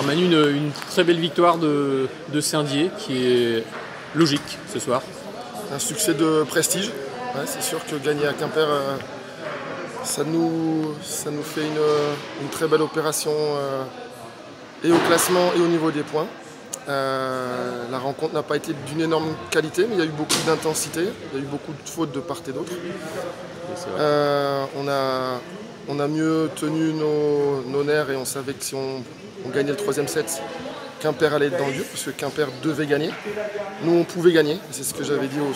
Manu, une très belle victoire de Saint-Dié qui est logique ce soir. Un succès de prestige. Ouais, c'est sûr que gagner à Quimper, ça nous fait une très belle opération et au classement et au niveau des points. La rencontre n'a pas été d'une énorme qualité, mais il y a eu beaucoup d'intensité, il y a eu beaucoup de fautes de part et d'autre. On a mieux tenu nos nerfs et on savait que si on gagnait le troisième set, Quimper allait être dans le dur, parce que Quimper devait gagner. Nous, on pouvait gagner, c'est ce que j'avais dit aux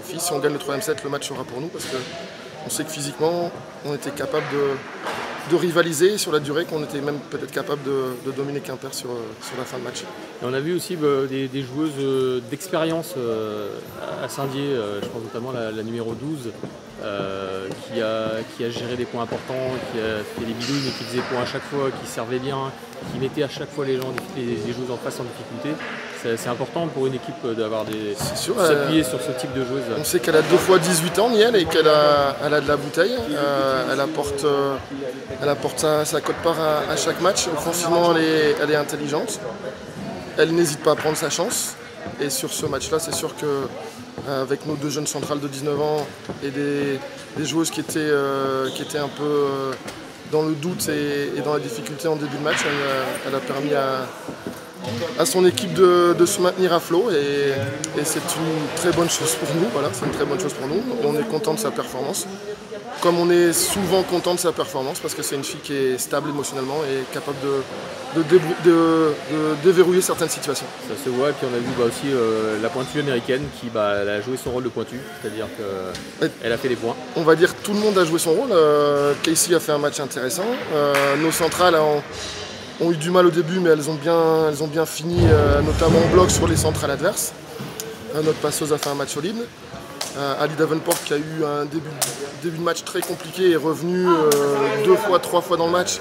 filles. Si on gagne le troisième set, le match sera pour nous, parce qu'on sait que physiquement, on était capable de rivaliser sur la durée, qu'on était même peut-être capable de dominer Quimper sur la fin de match. Et on a vu aussi des joueuses d'expérience à Saint-Dié, je pense notamment la numéro 12, qui a géré des points importants, qui a fait des bidouilles, mais qui faisait points à chaque fois, qui servait bien, qui mettait à chaque fois les joueuses en face en difficulté. C'est important pour une équipe d'avoir s'appuyer sur ce type de joueuse. On sait qu'elle a 2 fois 18 ans, Niel, et qu'elle a de la bouteille. Elle apporte sa quote-part à chaque match. Offensivement, elle est intelligente. Elle n'hésite pas à prendre sa chance. Et sur ce match-là, c'est sûr qu'avec nos 2 jeunes centrales de 19 ans et des joueuses qui étaient un peu dans le doute et dans la difficulté en début de match, elle a permis à son équipe de se maintenir à flot et c'est une très bonne chose pour nous. Voilà, c'est une très bonne chose pour nous. On est content de sa performance, comme on est souvent content de sa performance parce que c'est une fille qui est stable émotionnellement et capable de déverrouiller certaines situations. Ça se voit, et puis on a vu aussi la pointue américaine qui elle a joué son rôle de pointue, c'est-à-dire qu'elle a fait des points. On va dire que tout le monde a joué son rôle. Casey a fait un match intéressant. Nos centrales ont eu du mal au début, mais elles ont bien fini, notamment en bloc sur les centrales adverses. Notre passeuse a fait un match solide. Ali Davenport, qui a eu un début de match très compliqué, est revenue 2 fois, 3 fois dans le match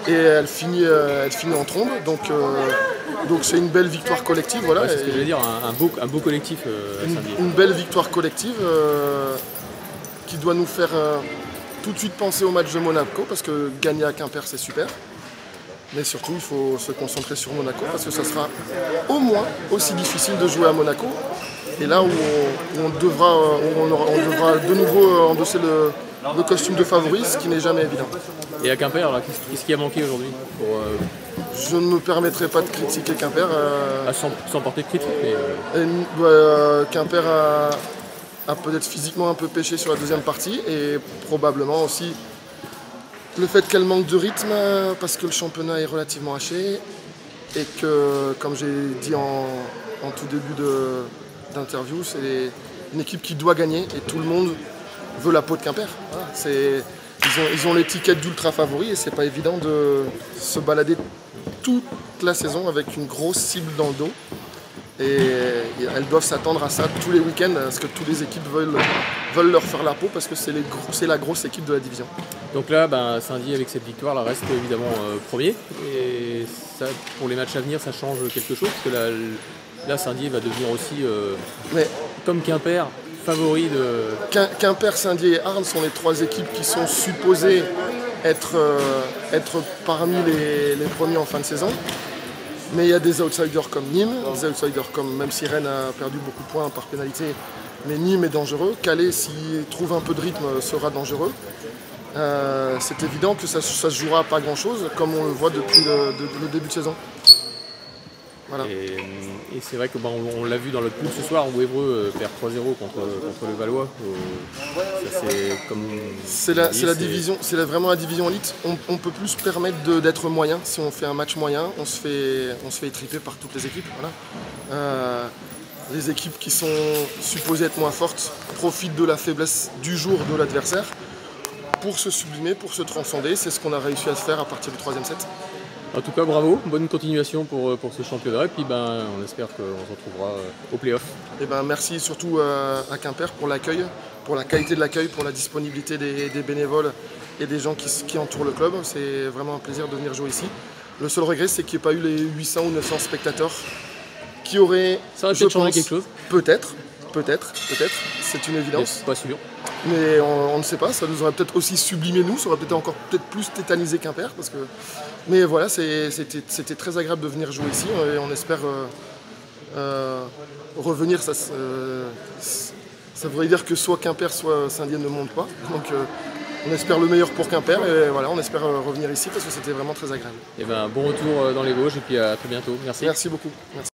et elle finit en trombe. Donc c'est une belle victoire collective. Voilà. Ouais, c'est ce que je veux dire, un beau collectif à Saint-Dié. Une belle victoire collective qui doit nous faire tout de suite penser au match de Monaco, parce que gagner à Quimper, c'est super. Mais surtout, il faut se concentrer sur Monaco parce que ça sera au moins aussi difficile de jouer à Monaco. Et là où on devra de nouveau endosser le costume de favori, ce qui n'est jamais évident. Et à Quimper, qu'est-ce qui a manqué aujourd'hui Je ne me permettrai pas de critiquer Quimper. Sans porter de critique. Mais... Quimper a peut-être physiquement un peu pêché sur la deuxième partie et probablement aussi le fait qu'elle manque de rythme parce que le championnat est relativement haché et que, comme j'ai dit en tout début d'interview, c'est une équipe qui doit gagner et tout le monde veut la peau de Quimper. Voilà, ils ont l'étiquette d'ultra favori et c'est pas évident de se balader toute la saison avec une grosse cible dans le dos. Et elles doivent s'attendre à ça tous les week-ends parce que toutes les équipes veulent leur faire la peau parce que c'est la grosse équipe de la division. Donc là, Saint-Dié avec cette victoire là, reste évidemment premier. Et ça, pour les matchs à venir, ça change quelque chose parce que là Saint-Dié va devenir aussi, comme Quimper, favori de... Quimper, Saint-Dié et Arles sont les 3 équipes qui sont supposées être parmi les premiers en fin de saison. Mais il y a des outsiders comme Nîmes, des outsiders comme, même si Rennes a perdu beaucoup de points par pénalité, mais Nîmes est dangereux. Calais, s'il trouve un peu de rythme, sera dangereux. C'est évident que ça se jouera à pas grand-chose, comme on le voit depuis le début de saison. Voilà. Et c'est vrai que on l'a vu dans le pool ce soir où Évreux perd 3-0 contre le Valois. C'est vraiment la division élite. On peut plus se permettre d'être moyen. Si on fait un match moyen, on se fait étriper par toutes les équipes. Voilà. Les équipes qui sont supposées être moins fortes profitent de la faiblesse du jour de l'adversaire pour se sublimer, pour se transcender. C'est ce qu'on a réussi à faire à partir du 3e set. En tout cas, bravo, bonne continuation pour ce championnat et puis on espère qu'on se retrouvera au play-off. Et merci surtout à Quimper pour l'accueil, pour la qualité de l'accueil, pour la disponibilité des bénévoles et des gens qui entourent le club. C'est vraiment un plaisir de venir jouer ici. Le seul regret, c'est qu'il n'y ait pas eu les 800 ou 900 spectateurs qui auraient... Ça aurait peut-être changé quelque chose. Peut-être, c'est une évidence. Mais pas sûr. Mais on ne sait pas, ça nous aurait peut-être aussi sublimé nous, ça aurait peut-être encore plus tétanisé Quimper. Mais voilà, c'était très agréable de venir jouer ici et on espère revenir. Ça voudrait dire que soit Quimper, soit Saint-Dié ne montent pas. Donc on espère le meilleur pour Quimper et voilà, on espère revenir ici parce que c'était vraiment très agréable. Et bon retour dans les Vosges et puis à très bientôt. Merci. Merci beaucoup. Merci.